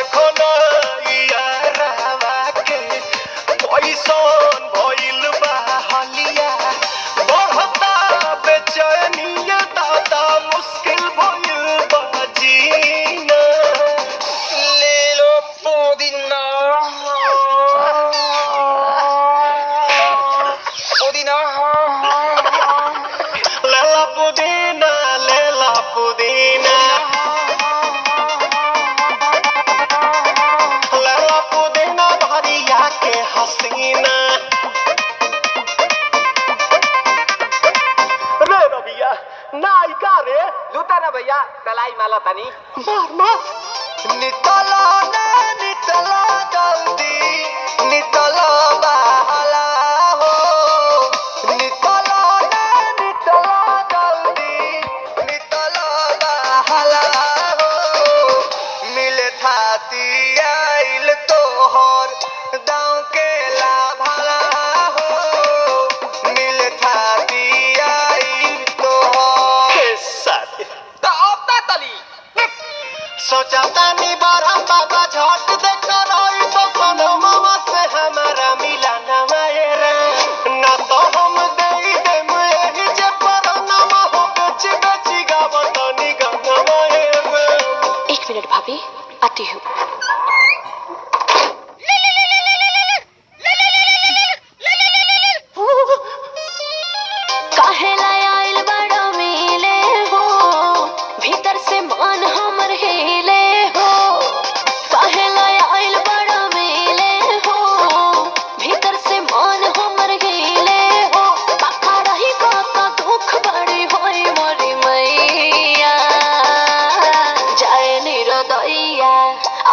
देखो ना यारावा के पैसन भइल बा हलिया बढ़ता बेचैनिया दादा मुश्किल भइल बा जीना ले लो पुदीना पुदीना लेला पुदीना लेला पुदीना लेला पुदीना भरिया के हसीना रे रबिया नायिका रे लूटा ना भैया तलाई माला तनी मार मार नितला ना नितला जल्दी नितला बहला हो नितला ना नितला जल्दी नितला बहला हो मिले थाती आइल तोहर दाँव के लाभला हो मिले थाती आइल तोहर साथी तो अब ता तली सोचा तानी बारह बाबा झट देख रही तो सनमवा से हमारा मिला न मायरा ना तो हम दे देम एही जे परनमा हो बेच बेच गावत नी गंगवा मायरा 1 मिनट भाभी आती हूँ। काहेला आइल बड़ा मिले हो भीतर से मन हमर हिले हो काहेला आइल बड़ा मिले हो भीतर से मन हमर हिले हो बाका रही बाका दुख बड़ी होई मोरी मैया जाए निरोदैया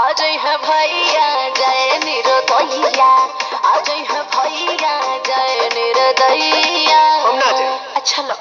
आज है भैया जाए निरोदैया आज है भैया जाए निरोदैया हम ना जाए। अच्छा लो